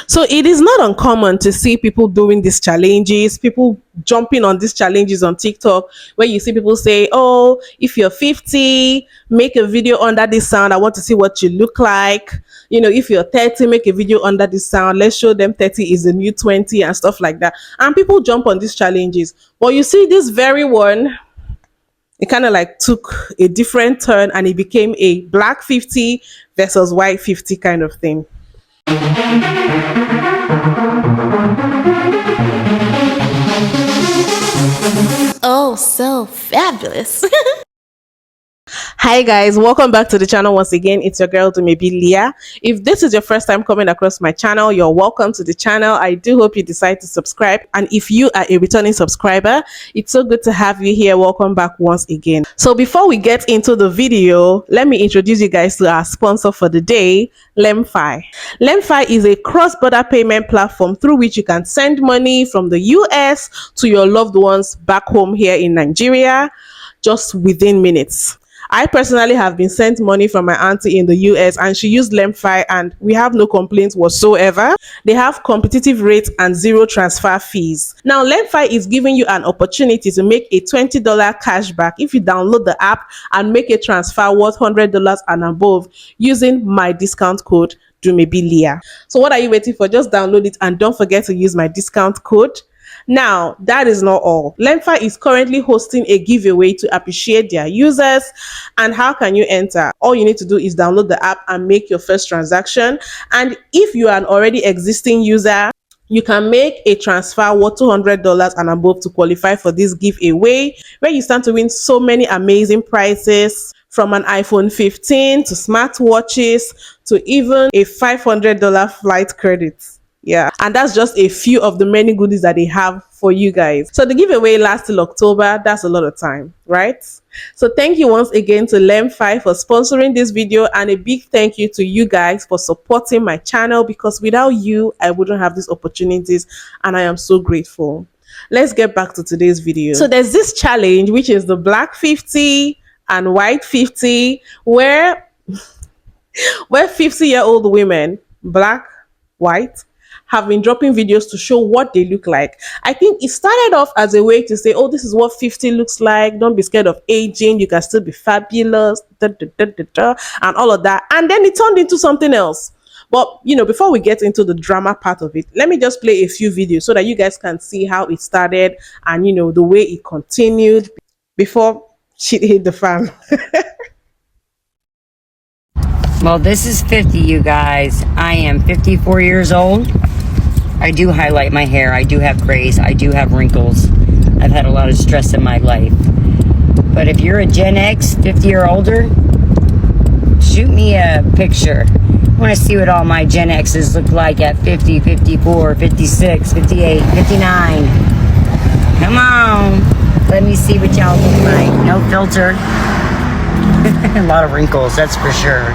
So it is not uncommon to see people doing these challenges, people jumping on these challenges on TikTok, where you see people say, oh, if you're 50, make a video under this sound. I want to see what you look like. You know, if you're 30, make a video under this sound. Let's show them 30 is the new 20 and stuff like that. And people jump on these challenges. But you see this very one, it kind of like took a different turn and it became a black 50 versus white 50 kind of thing. Oh, so fabulous. Hi guys, welcome back to the channel once again. It's your girl Dumebi. If this is your first time coming across my channel, you're welcome to the channel. I do hope you decide to subscribe, and if you are a returning subscriber, it's so good to have you here. Welcome back once again. So before we get into the video, let me introduce you guys to our sponsor for the day, LemFi. LemFi is a cross-border payment platform through which you can send money from the US to your loved ones back home here in Nigeria just within minutes. I personally have been sent money from my auntie in the US, and she used LemFi and we have no complaints whatsoever. They have competitive rates and zero transfer fees. Now, LemFi is giving you an opportunity to make a $20 cashback if you download the app and make a transfer worth $100 and above using my discount code DUMEBILEA. So what are you waiting for? Just download it and don't forget to use my discount code. Now, that is not all. LemFi is currently hosting a giveaway to appreciate their users. And how can you enter? All you need to do is download the app and make your first transaction. And if you are an already existing user, you can make a transfer worth $200 and above to qualify for this giveaway, where you stand to win so many amazing prizes, from an iPhone 15 to smartwatches to even a $500 flight credit. Yeah, and that's just a few of the many goodies that they have for you guys. So the giveaway lasts till October. That's a lot of time, right? So thank you once again to LemFi for sponsoring this video, and a big thank you to you guys for supporting my channel, because without you, I wouldn't have these opportunities, and I am so grateful. Let's get back to today's video. So there's this challenge, which is the black 50 and white 50, where 50-year-old women, black, white, have been dropping videos to show what they look like. I think it started off as a way to say, oh, this is what 50 looks like. Don't be scared of aging. You can still be fabulous, and all of that. And then it turned into something else. But, you know, before we get into the drama part of it, let me just play a few videos so that you guys can see how it started and, you know, the way it continued before shit hit the fan. Well, this is 50, you guys. I am 54 years old. I do highlight my hair. I do have grays. I do have wrinkles. I've had a lot of stress in my life. But if you're a Gen X, 50 or older, shoot me a picture. I want to see what all my Gen X's look like at 50, 54, 56, 58, 59. Come on. Let me see what y'all look like. No filter. A lot of wrinkles, that's for sure.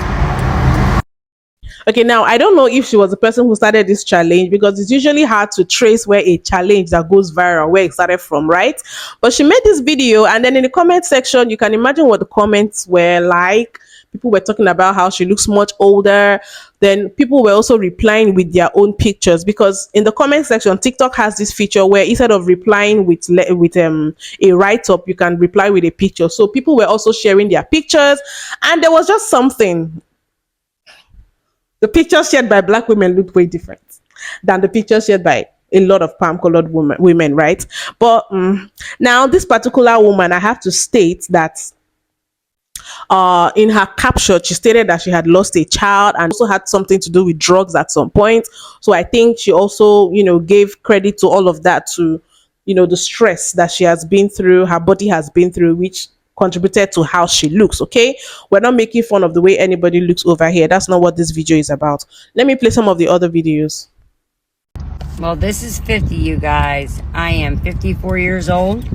Okay, now I don't know if she was the person who started this challenge, because it's usually hard to trace where a challenge that goes viral, where it started from, right? But she made this video, and then in the comment section, you can imagine what the comments were like. People were talking about how she looks much older. Then people were also replying with their own pictures, because in the comment section, TikTok has this feature where instead of replying with a write-up, you can reply with a picture. So people were also sharing their pictures, and there was just something. The pictures shared by black women looked way different than the pictures shared by a lot of palm-colored women, right? But now this particular woman, I have to state that in her caption, she stated that she had lost a child and also had something to do with drugs at some point. So I think she also, you know, gave credit to all of that, to, you know, the stress that she has been through, her body has been through, which contributed to how she looks. Okay, we're not making fun of the way anybody looks over here. That's not what this video is about. Let me play some of the other videos. Well, this is 50, you guys. I am 54 years old.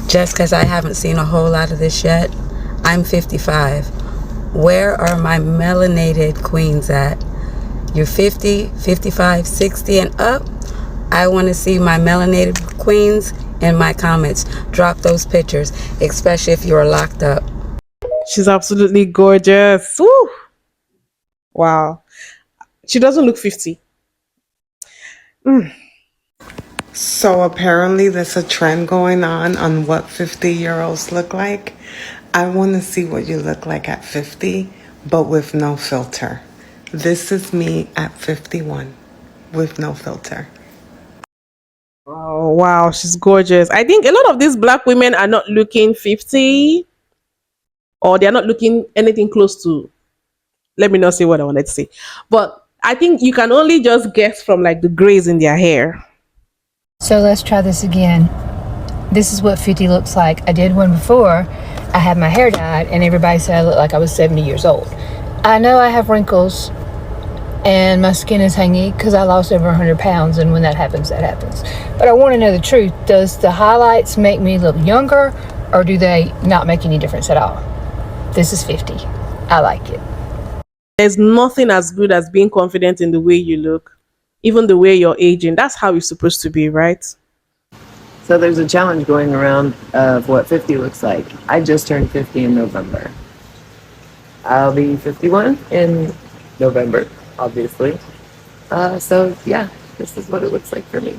Just because I haven't seen a whole lot of this yet, I'm 55. Where are my melanated queens at? You're 50, 55, 60 and up? I want to see my melanated queens in my comments. Drop those pictures, especially if you're locked up. She's absolutely gorgeous. Woo! Wow. She doesn't look 50. So apparently there's a trend going on what 50-year-olds look like. I want to see what you look like at 50, but with no filter. This is me at 51 with no filter. Oh wow, she's gorgeous. I think a lot of these black women are not looking 50, or they're not looking anything close to, let me not say what I wanted to say. But I think you can only just guess from like the grays in their hair. So let's try this again. This is what 50 looks like. I did one before. I had my hair dyed and everybody said I looked like I was 70 years old. I know I have wrinkles and my skin is hangy because I lost over 100 pounds, and when that happens, that happens. But I want to know the truth. Does the highlights make me look younger, or do they not make any difference at all? This is 50. I like it. There's nothing as good as being confident in the way you look, even the way you're aging. That's how it's supposed to be, right? So there's a challenge going around of what 50 looks like. I just turned 50 in November. I'll be 51 in November, obviously. So yeah, this is what it looks like for me.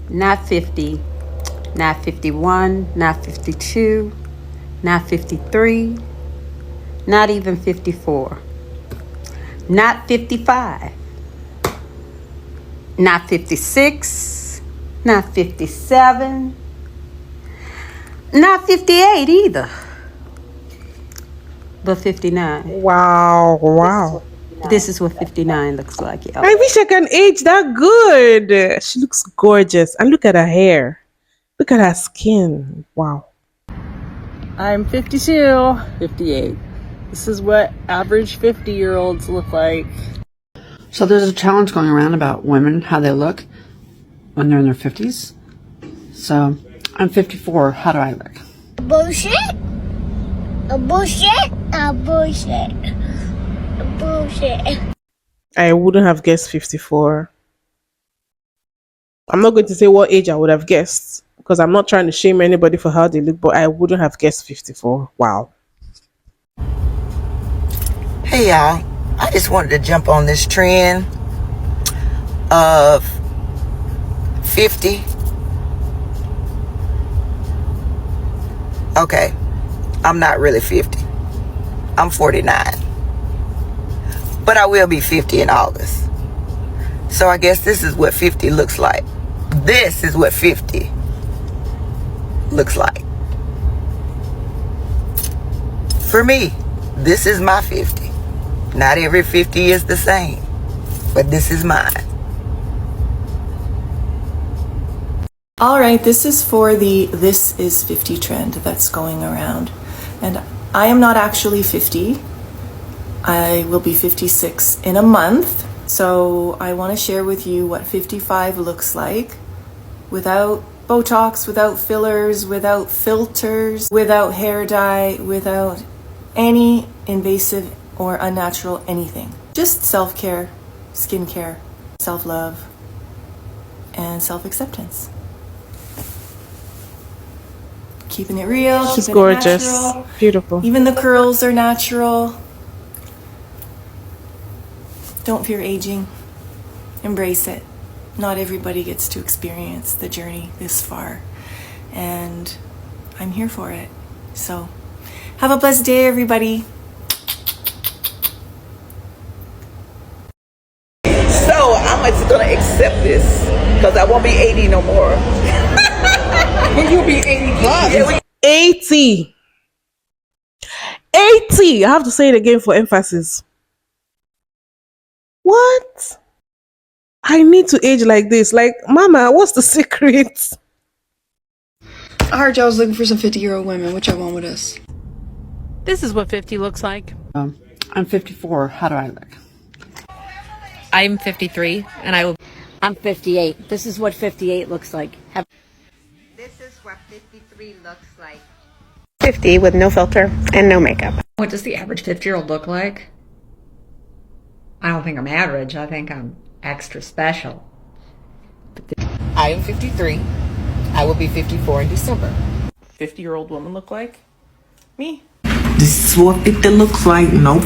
Not 50, not 51, not 52, not 53, not even 54, not 55, not 56, not 57, not 58 either, but 59. Wow. This is what 59 looks like, y'all. I wish I can age that good. She looks gorgeous. And look at her hair. Look at her skin. Wow. I'm 52. 58. This is what average 50-year-olds look like. So there's a challenge going around about women, how they look when they're in their 50s. So I'm 54. How do I look? Bullshit. A bullshit. A bullshit. A bullshit. I wouldn't have guessed 54. I'm not going to say what age I would have guessed, because I'm not trying to shame anybody for how they look, but I wouldn't have guessed 54. Wow. Hey y'all, I just wanted to jump on this trend of 50. Okay, I'm not really 50. I'm 49. But I will be 50 in August. So I guess this is what 50 looks like. This is what 50 looks like. For me, this is my 50. Not every 50 is the same, but this is mine. All right, this is for the This is 50 trend that's going around. And I am not actually 50. I will be 56 in a month. So I want to share with you what 55 looks like without Botox, without fillers, without filters, without hair dye, without any invasive or unnatural anything. Just self-care, skincare, self-love, and self-acceptance. Keeping it real. She's keeping gorgeous. It natural. Beautiful. Even the curls are natural. Don't fear aging. Embrace it. Not everybody gets to experience the journey this far, and I'm here for it. So have a blessed day, everybody. So I'm just gonna accept this because I won't be 80 no more. Will you be 80 plus? 80. 80. I have to say it again for emphasis. What? I need to age like this. Like, Mama, what's the secret? I heard y'all was looking for some 50-year-old women. What y'all want with us? This is what 50 looks like. I'm 54. How do I look? I'm 53, and I'm 58. This is what 58 looks like. This is what 53 looks like. 50 with no filter and no makeup. What does the average 50-year-old look like? I don't think I'm average. I think I'm extra special. I am 53. I will be 54 in December. 50-year-old woman look like? Me. This is what 50 looks like. Nope.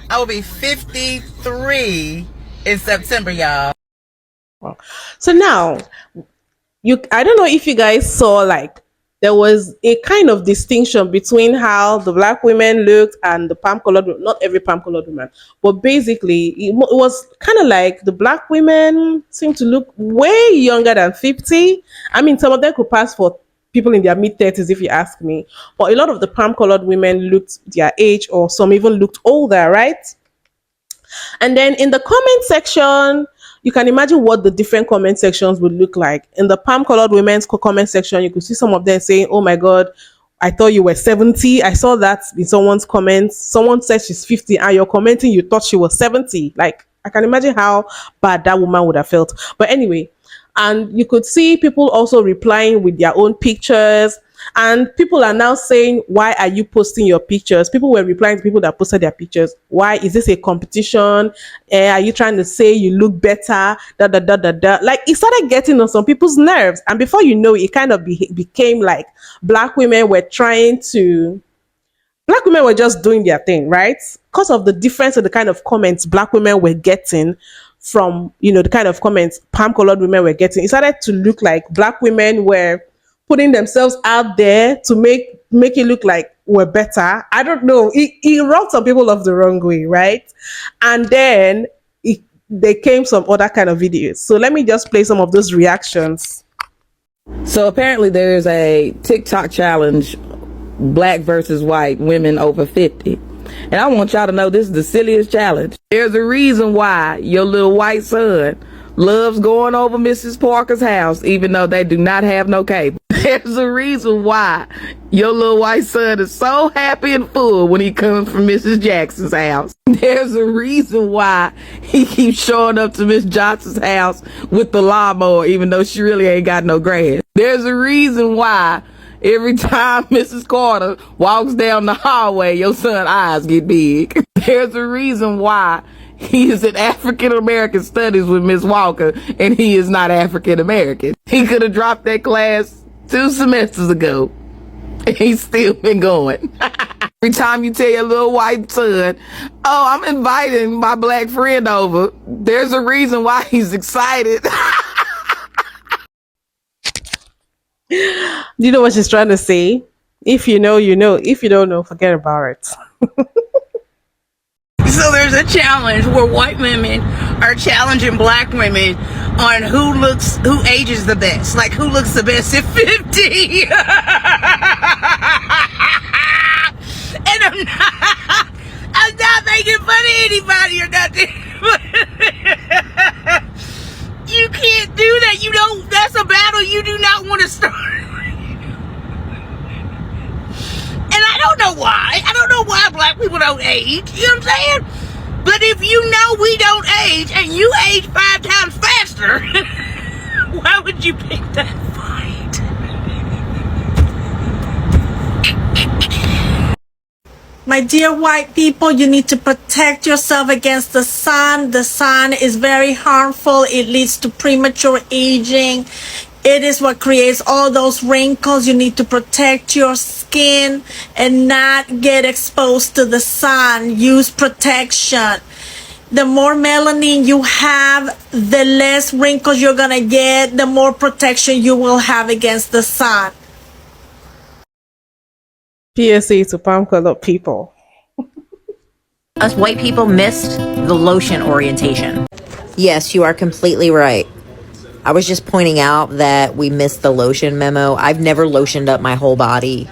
I will be 53 in September, y'all. So now, I don't know if you guys saw, like, there was a kind of distinction between how the black women looked and the palm colored, not every palm colored woman, but basically it was kind of like the black women seemed to look way younger than 50. I mean, some of them could pass for people in their mid 30s if you ask me, but a lot of the palm colored women looked their age, or some even looked older, right? And then in the comment section, you can imagine what the different comment sections would look like. In the palm colored women's comment section, you could see some of them saying, "Oh my God, I thought you were 70. I saw that in someone's comments. Someone said she's 50 and you're commenting you thought she was 70. Like, I can imagine how bad that woman would have felt. But anyway, and you could see people also replying with their own pictures. And people are now saying, why are you posting your pictures? People were replying to people that posted their pictures. Why is this a competition? Are you trying to say you look better? Da, da, da, da, da. Like, it started getting on some people's nerves. And before you know it kind of became like black women were just doing their thing, right? Because of the difference in the kind of comments black women were getting from, the kind of comments palm colored women were getting. It started to look like black women were putting themselves out there to make it look like we're better. I don't know. It rubbed some people off the wrong way, right? And then there came some other kind of videos. So let me just play some of those reactions. So apparently there's a TikTok challenge, black versus white, women over 50. And I want y'all to know this is the silliest challenge. There's a reason why your little white son loves going over Mrs. Parker's house, even though they do not have no cable. There's a reason why your little white son is so happy and full when he comes from Mrs. Jackson's house. There's a reason why he keeps showing up to Miss Johnson's house with the lawnmower, even though she really ain't got no grass. There's a reason why every time Mrs. Carter walks down the hallway, your son's eyes get big. There's a reason why he is in African American studies with Miss Walker, and he is not African American. He could have dropped that class 2 semesters ago, and he's still been going. Every time you tell your little white son, "Oh, I'm inviting my black friend over," there's a reason why he's excited. Do you know what she's trying to say? If you know, you know. If you don't know, forget about it. So there's a challenge where white women are challenging black women on who ages the best. Like, who looks the best at 50? And I'm not making fun of anybody or nothing. You can't do that. That's a battle you do not want to start. And I don't know why. I don't know why black people don't age. You know what I'm saying? But if you know we don't age and you age 5 times faster, why would you pick that fight? My dear white people, you need to protect yourself against the sun. The sun is very harmful. It leads to premature aging. It is what creates all those wrinkles. You need to protect your skin and not get exposed to the sun. Use protection. The more melanin you have, the less wrinkles you're gonna get, the more protection you will have against the sun. PSA to palm colored people. Us white people missed the lotion orientation. Yes, you are completely right. I was just pointing out that we missed the lotion memo. I've never lotioned up my whole body.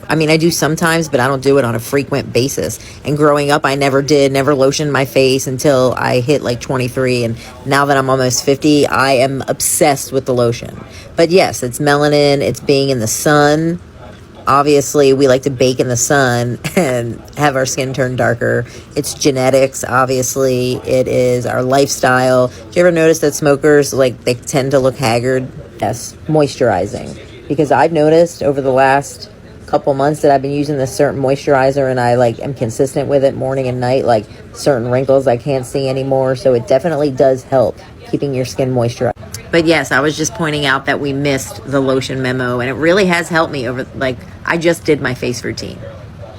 I mean, I do sometimes, but I don't do it on a frequent basis. And growing up, I never lotioned my face until I hit like 23. And now that I'm almost 50, I am obsessed with the lotion. But yes, it's melanin, it's being in the sun. Obviously, we like to bake in the sun and have our skin turn darker. It's genetics, obviously. It is our lifestyle. Do you ever notice that smokers, they tend to look haggard? Yes, moisturizing. Because I've noticed over the last couple months that I've been using this certain moisturizer, and I am consistent with it morning and night, certain wrinkles I can't see anymore. So it definitely does help keeping your skin moisturized. But yes, I was just pointing out that we missed the lotion memo, and it really has helped me over, I just did my face routine.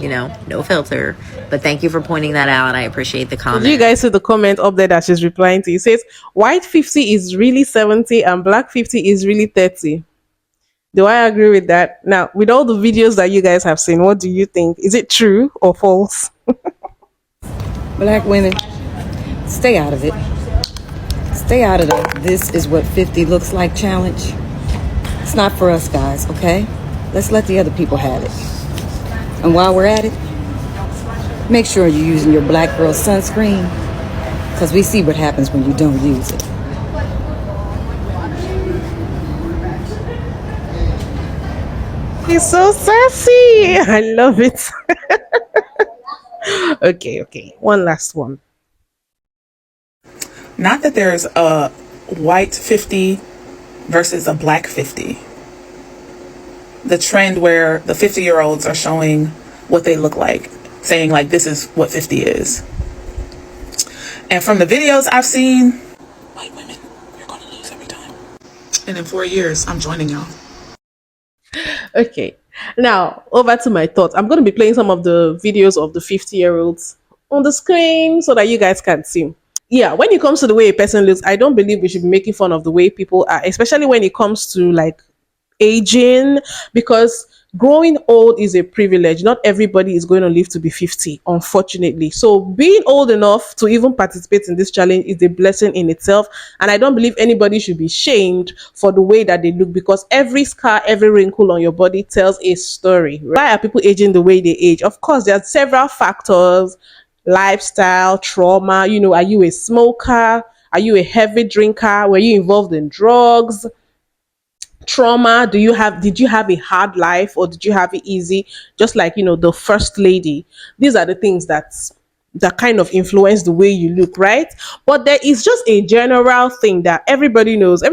you know, no filter. But thank you for pointing that out. I appreciate the Did comment. you guys see the comment up there that she's replying to? It says, white 50 is really 70 and black 50 is really 30. Do I agree with that? Now, with all the videos that you guys have seen, what do you think? Is it true or false? Black women, stay out of it. Stay out of the "this is what 50 looks like" challenge. It's not for us, guys, okay? Let's let the other people have it. And while we're at it, make sure you're using your black girl sunscreen, because we see what happens when you don't use it. He's so sassy. I love it. Okay. One last one. Not that there's a white 50 versus a black 50. The trend where the 50-year-olds are showing what they look like, saying like, this is what 50 is. And from the videos I've seen, white women, you're going to lose every time. And in 4 years, I'm joining y'all. Okay. Now, over to my thoughts. I'm going to be playing some of the videos of the 50-year-olds on the screen so that you guys can see. Yeah, when it comes to the way a person looks, I don't believe we should be making fun of the way people are, especially when it comes to like aging, because growing old is a privilege. Not everybody is going to live to be 50, unfortunately. So being old enough to even participate in this challenge is a blessing in itself. And I don't believe anybody should be shamed for the way that they look, because every scar, every wrinkle on your body tells a story. Why are people aging the way they age? Of course, there are several factors: lifestyle, trauma. You know, are you a smoker? Are you a heavy drinker? Were you involved in drugs? Trauma. Did you have a hard life, or did you have it easy, just like, you know, the first lady? These are the things that kind of influence the way you look, right? But there is just a general thing that everybody knows: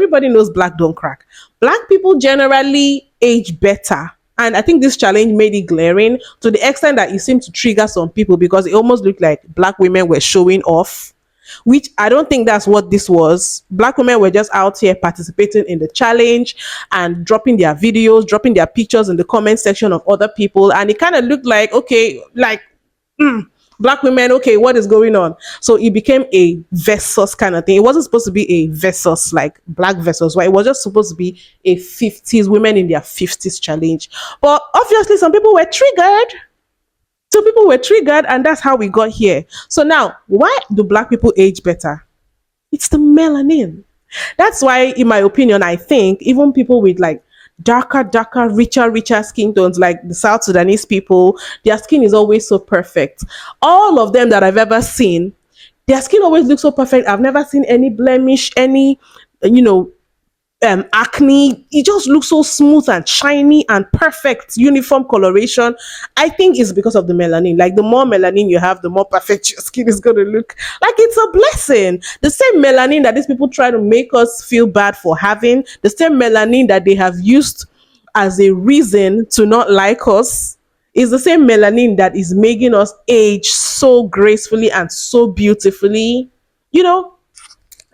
black don't crack. Black people generally age better. And I think this challenge made it glaring to the extent that it seemed to trigger some people, because it almost looked like black women were showing off, which I don't think that's what this was. Black women were just out here participating in the challenge and dropping their videos, dropping their pictures in the comment section of other people. And it kind of looked like, okay, like, black women, okay, what is going on? So it became a versus kind of thing. It wasn't supposed to be a versus, like black versus white. It was just supposed to be a 50s, women in their 50s challenge. But obviously, some people were triggered. And that's how we got here. So now, why do black people age better? It's the melanin. That's why, in my opinion, I think even people with like darker, richer skin tones, like the South Sudanese people, their skin is always so perfect. All of them that I've ever seen, their skin always looks so perfect. I've never seen any blemish, any, acne. It just looks so smooth and shiny and perfect, uniform coloration. I think it's because of the melanin. Like, the more melanin you have, the more perfect your skin is going to look. Like, it's a blessing. The same melanin that these people try to make us feel bad for having, the same melanin that they have used as a reason to not like us, is the same melanin that is making us age so gracefully and so beautifully, you know.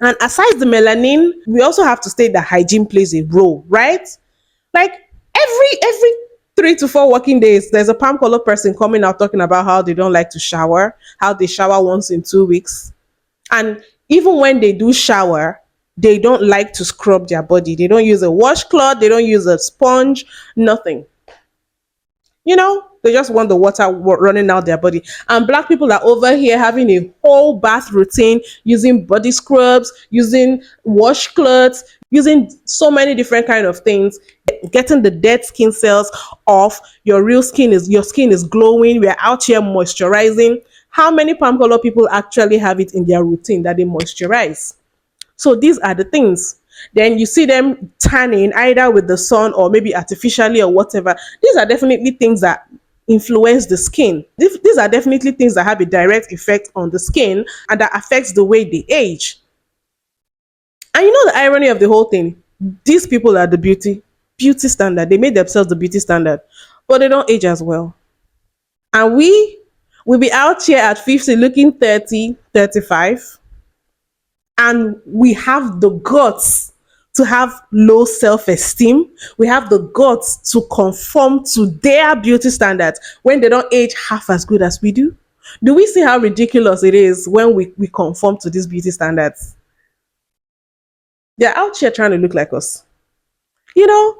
And aside the melanin, we also have to state that hygiene plays a role, right? Like, every 3 to 4 working days, there's a palm color person coming out talking about how they don't like to shower, how they shower once in 2 weeks. And even when they do shower, they don't like to scrub their body. They don't use a washcloth, they don't use a sponge, nothing. You know, they just want the water running out their body. And black people are over here having a whole bath routine, using body scrubs, using washcloths, using so many different kind of things, getting the dead skin cells off. Your skin is glowing. We're out here moisturizing. How many palm color people actually have it in their routine that they moisturize? So these are the things. Then you see them tanning either with the sun or maybe artificially or whatever. These are definitely things that influence the skin. These are definitely things that have a direct effect on the skin and that affects the way they age. And you know the irony of the whole thing? These people are the beauty standard. They made themselves the beauty standard, but they don't age as well. And we'll be out here at 50 looking 30, 35. And we have the guts to have low self-esteem. We have the guts to conform to their beauty standards when they don't age half as good as we do. Do we see how ridiculous it is when we conform to these beauty standards? They're out here trying to look like us. You know,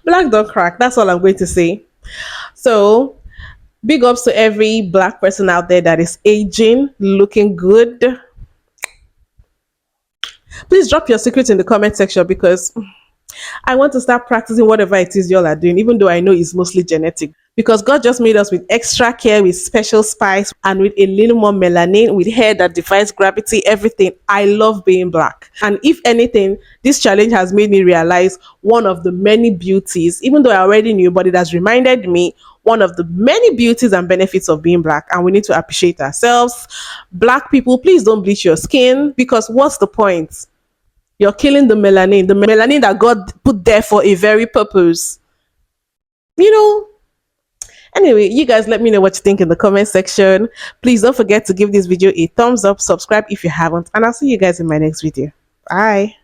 black don't crack. That's all I'm going to say. So, big ups to every black person out there that is aging, looking good. Please drop your secrets in the comment section because I want to start practicing whatever it is y'all are doing, even though I know it's mostly genetic. Because God just made us with extra care, with special spice, and with a little more melanin, with hair that defies gravity, everything. I love being black. And if anything, this challenge has made me realize one of the many beauties, even though I already knew, but it has reminded me one of the many beauties and benefits of being black. And we need to appreciate ourselves. Black people, please don't bleach your skin, because what's the point? You're killing the melanin that God put there for a very purpose. You know, anyway, you guys let me know what you think in the comment section. Please don't forget to give this video a thumbs up, subscribe if you haven't, and I'll see you guys in my next video. Bye.